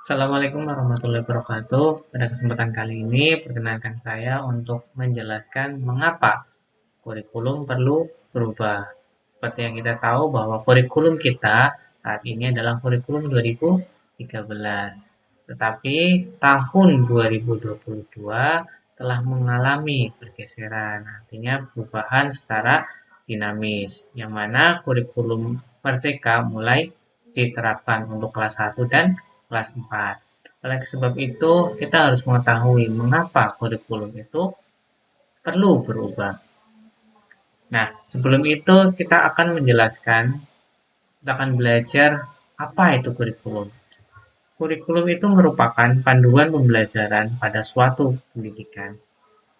Assalamualaikum warahmatullahi wabarakatuh. Pada kesempatan kali ini, perkenankan saya untuk menjelaskan mengapa kurikulum perlu berubah. Seperti yang kita tahu bahwa kurikulum kita saat ini adalah kurikulum 2013. Tetapi tahun 2022 telah mengalami pergeseran, artinya perubahan secara dinamis, yang mana kurikulum Merdeka mulai diterapkan untuk kelas 1 dan kelas 4. Oleh sebab itu, kita harus mengetahui mengapa kurikulum itu perlu berubah. Nah, sebelum itu kita akan menjelaskan, kita akan belajar apa itu kurikulum. Kurikulum itu merupakan panduan pembelajaran pada suatu pendidikan,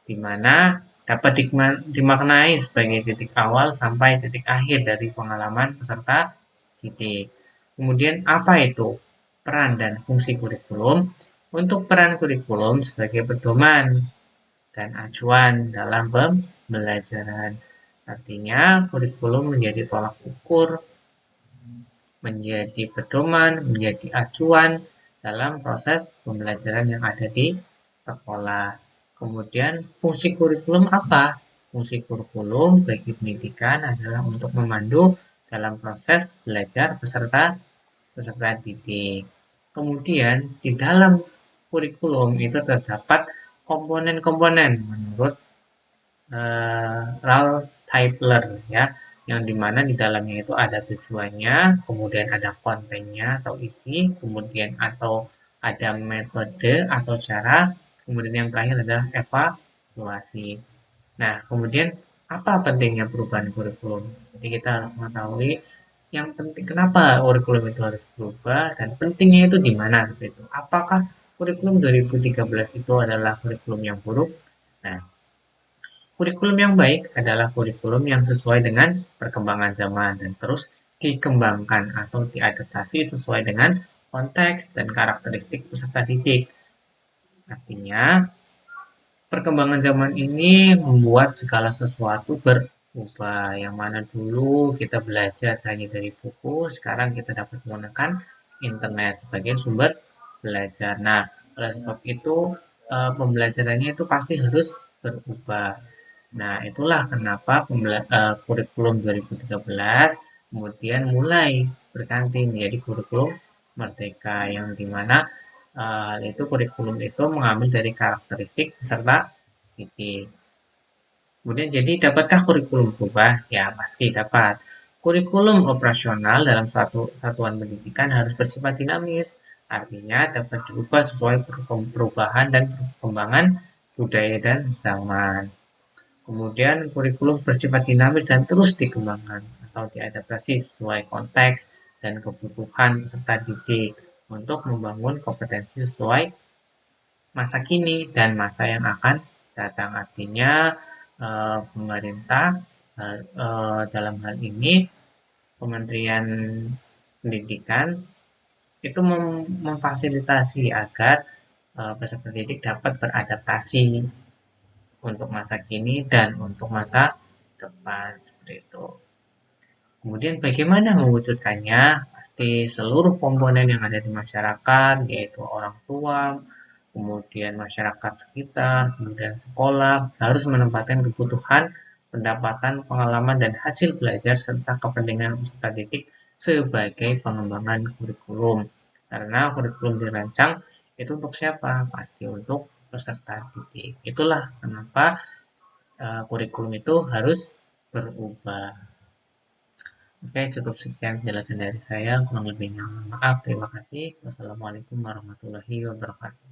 di mana dapat dimaknai sebagai titik awal sampai titik akhir dari pengalaman peserta didik. Kemudian apa itu peran dan fungsi kurikulum? Untuk peran kurikulum sebagai pedoman dan acuan dalam pembelajaran. Artinya, kurikulum menjadi tolak ukur, menjadi pedoman, menjadi acuan dalam proses pembelajaran yang ada di sekolah. Kemudian, fungsi kurikulum apa? Fungsi kurikulum bagi pendidikan adalah untuk memandu dalam proses belajar peserta didik. Kemudian, di dalam kurikulum itu terdapat komponen-komponen menurut Ralph Typler, ya, yang dimana di dalamnya itu ada tujuannya, kemudian ada kontennya atau isi, kemudian atau ada metode atau cara, kemudian yang terakhir adalah evaluasi. Nah, kemudian apa pentingnya perubahan kurikulum? Jadi kita harus mengetahui yang penting kenapa kurikulum itu harus berubah dan pentingnya itu di mana seperti itu. Apakah kurikulum 2013 itu adalah kurikulum yang buruk? Nah, kurikulum yang baik adalah kurikulum yang sesuai dengan perkembangan zaman dan terus dikembangkan atau diadaptasi sesuai dengan konteks dan karakteristik peserta didik. Artinya, perkembangan zaman ini membuat segala sesuatu berubah. Yang mana dulu kita belajar hanya dari buku, sekarang kita dapat menggunakan internet sebagai sumber belajar. Nah, oleh sebab itu, pembelajarannya itu pasti harus berubah. Nah, itulah kenapa kurikulum 2013 kemudian mulai berganti menjadi kurikulum Merdeka, yang dimana itu kurikulum itu mengambil dari karakteristik peserta didik. Kemudian jadi dapatkah kurikulum berubah? Ya, pasti dapat. Kurikulum operasional dalam suatu satuan pendidikan harus bersifat dinamis, artinya dapat diubah sesuai perubahan dan perkembangan budaya dan zaman. Kemudian kurikulum bersifat dinamis dan terus dikembangkan atau diadaptasi sesuai konteks dan kebutuhan peserta didik untuk membangun kompetensi sesuai masa kini dan masa yang akan datang. Artinya pemerintah dalam hal ini Kementerian Pendidikan itu memfasilitasi agar peserta didik dapat beradaptasi untuk masa kini dan untuk masa depan seperti itu. Kemudian bagaimana mewujudkannya? Pasti seluruh komponen yang ada di masyarakat, yaitu orang tua, kemudian masyarakat sekitar, kemudian sekolah, harus menempatkan kebutuhan, pendapatan, pengalaman, dan hasil belajar serta kepentingan peserta didik sebagai pengembangan kurikulum. Karena kurikulum dirancang itu untuk siapa? Pasti untuk peserta didik. Itulah kenapa kurikulum itu harus berubah. Oke, cukup sekian penjelasan dari saya. Kurang lebihnya mohon maaf. Terima kasih. Wassalamualaikum warahmatullahi wabarakatuh.